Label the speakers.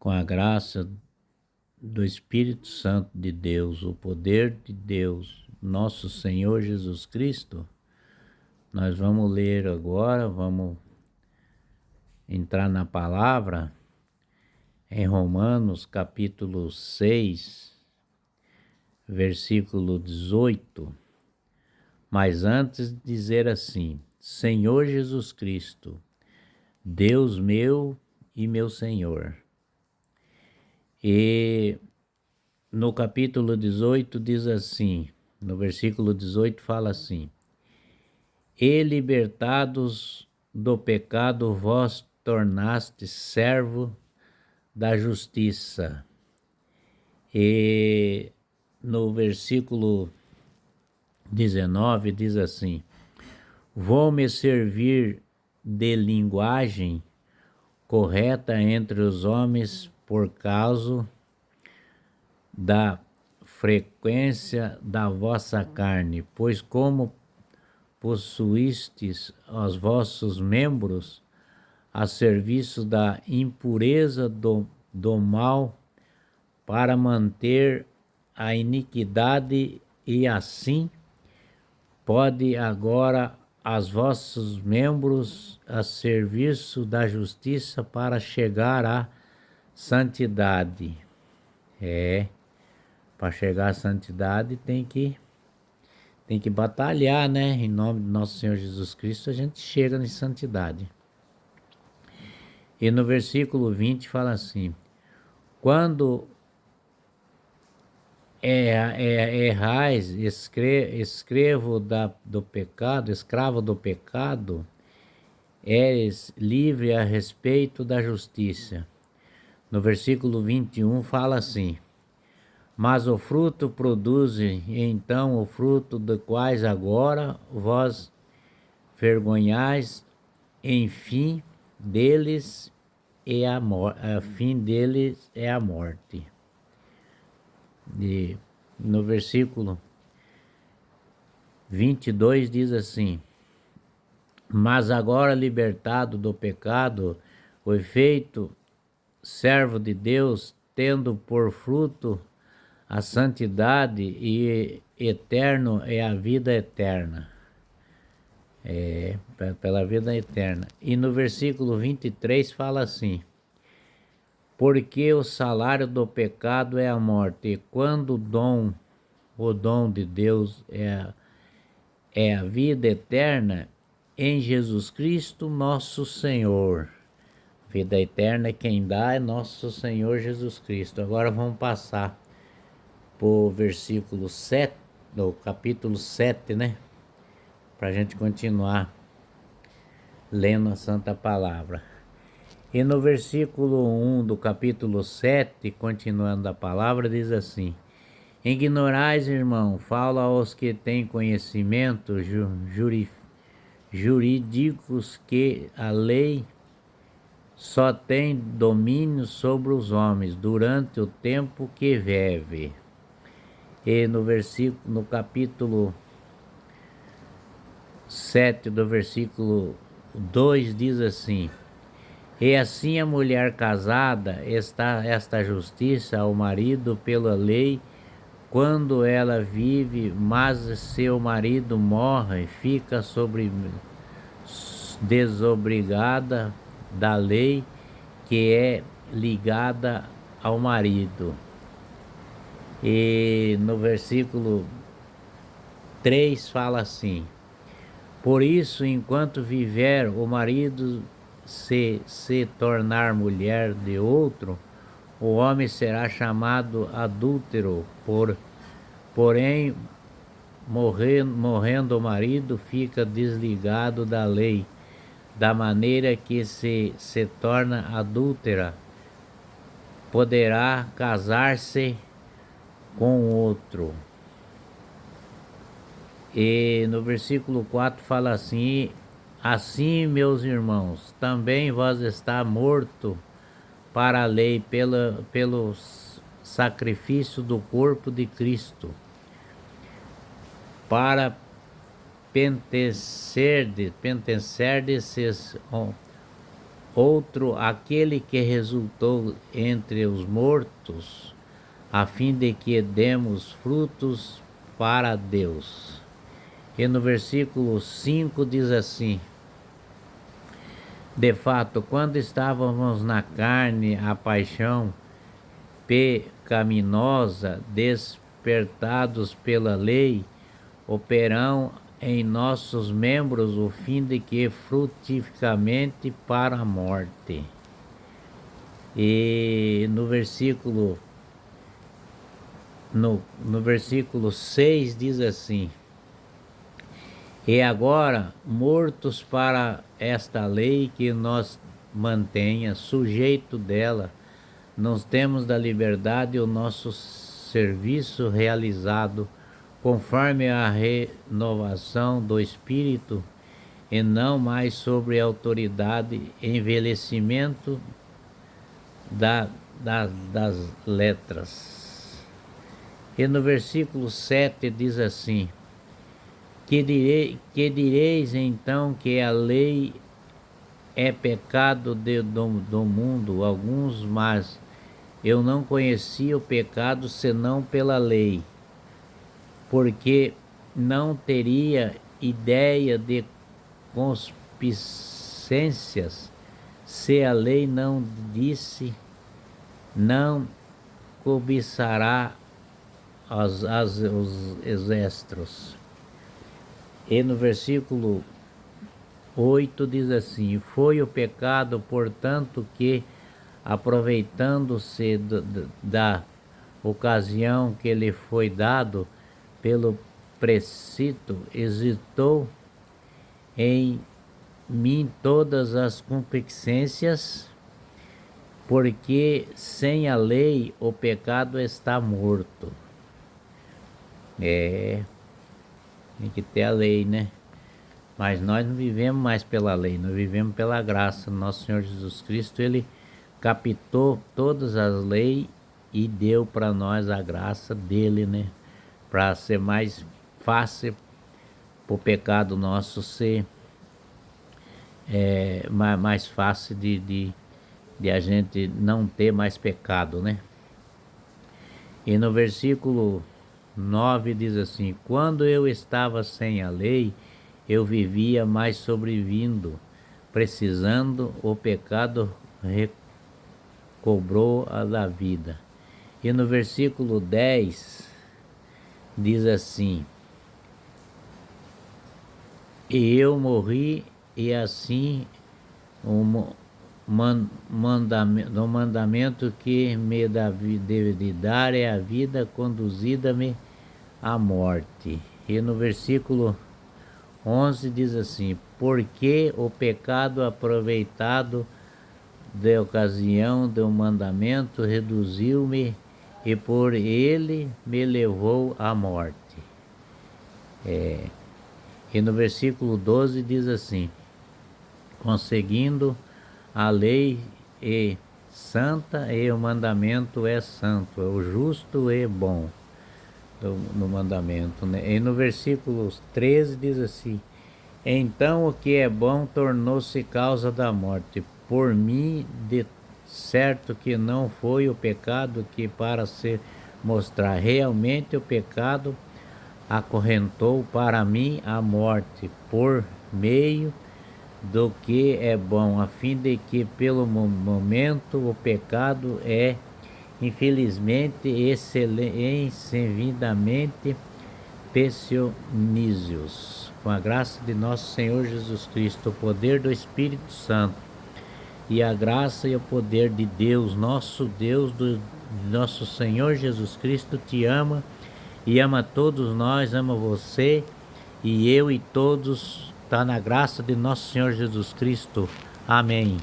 Speaker 1: com a graça do Espírito Santo de Deus, o poder de Deus, nosso Senhor Jesus Cristo, nós vamos ler agora, vamos entrar na palavra em Romanos capítulo 6, versículo 18. Mas antes dizer assim: Senhor Jesus Cristo, Deus meu e meu Senhor. E no capítulo 18 diz assim, no versículo 18 fala assim: E libertados do pecado vós tornastes servo da justiça. E no versículo 19 diz assim: Vou-me servir de linguagem correta entre os homens por causa da frequência da vossa carne, pois como possuístes os vossos membros a serviço da impureza do mal para manter a iniquidade, e assim pode agora as vossos membros a serviço da justiça para chegar à santidade. Para chegar à santidade tem que batalhar, né? Em nome do nosso Senhor Jesus Cristo a gente chega em santidade. E no versículo 20 fala assim: Quando errais, escravo do pecado, eres livre a respeito da justiça. No versículo 21 fala assim: Mas o fruto produz, então, o fruto de quais agora vós vergonhais, enfim deles fim deles é a morte. E no versículo 22 diz assim: Mas agora libertado do pecado, o efeito servo de Deus, tendo por fruto a santidade, e eterno é a vida eterna. Pela vida eterna. E no versículo 23 fala assim: Porque o salário do pecado é a morte, e quando o dom de Deus é a vida eterna em Jesus Cristo nosso Senhor. Vida eterna quem dá é nosso Senhor Jesus Cristo. Agora vamos passar para o versículo 7, do capítulo 7, né? Para a gente continuar lendo a Santa Palavra. E no versículo 1 do capítulo 7, continuando a palavra, diz assim: Ignorais, irmão, fala aos que têm conhecimento jurídicos, que a lei só tem domínio sobre os homens durante o tempo que vive. E no capítulo 7 do versículo 2 diz assim: E assim a mulher casada está esta justiça ao marido pela lei, quando ela vive, mas seu marido morre, fica desobrigada da lei que é ligada ao marido. E no versículo 3 fala assim: Por isso, enquanto viver o marido se tornar mulher de outro, o homem será chamado adúltero, porém, morrendo o marido, fica desligado da lei, da maneira que se torna adúltera, poderá casar-se com outro. E no versículo 4 fala assim: Assim, meus irmãos, também vós está morto para a lei pelo sacrifício do corpo de Cristo, para pertencerdes outro aquele que resultou entre os mortos, a fim de que demos frutos para Deus. E no versículo 5 diz assim: de fato, quando estávamos na carne, a paixão pecaminosa, despertados pela lei, operam em nossos membros o fim de que frutificamente para a morte. E no versículo 6 diz assim: e agora, mortos para esta lei que nos mantenha sujeito dela, nós temos da liberdade o nosso serviço realizado conforme a renovação do Espírito, e não mais sobre a autoridade envelhecimento das letras. E no versículo 7 diz assim: que direis então que a lei é pecado do mundo? Alguns, mas eu não conhecia o pecado senão pela lei, porque não teria ideia de concupiscências se a lei não disse: não cobiçará os exércitos. E no versículo 8 diz assim: foi o pecado, portanto, que, aproveitando-se da ocasião que lhe foi dado pelo precito, exercitou em mim todas as concupiscências, porque sem a lei o pecado está morto. Tem que ter a lei, né? Mas nós não vivemos mais pela lei, nós vivemos pela graça. Nosso Senhor Jesus Cristo, Ele captou todas as leis e deu para nós a graça dele, né? Para ser mais fácil para o pecado nosso ser mais fácil de a gente não ter mais pecado, né? E no versículo 9 diz assim: quando eu estava sem a lei, eu vivia mais sobrevindo, precisando, o pecado recobrou a da vida. E no versículo 10 diz assim: e eu morri, e assim o mandamento que me deve de dar é a vida, conduzida-me à morte. E no versículo 11 diz assim: porque o pecado, aproveitado da ocasião do mandamento, reduziu-me, e por ele me levou à morte. E no versículo 12 diz assim: conseguindo a lei é santa, e o mandamento é santo, é o justo e bom no mandamento, né? E no versículo 13 diz assim: então o que é bom tornou-se causa da morte. Por mim, de certo que não foi o pecado que, para se mostrar realmente o pecado, acorrentou para mim a morte, por meio do que é bom, a fim de que pelo momento o pecado é infelizmente indevidamente pessionísios. Com a graça de nosso Senhor Jesus Cristo, o poder do Espírito Santo e a graça e o poder de Deus, nosso nosso Senhor Jesus Cristo te ama e ama todos nós, ama você e eu e todos, está na graça de nosso Senhor Jesus Cristo. Amém.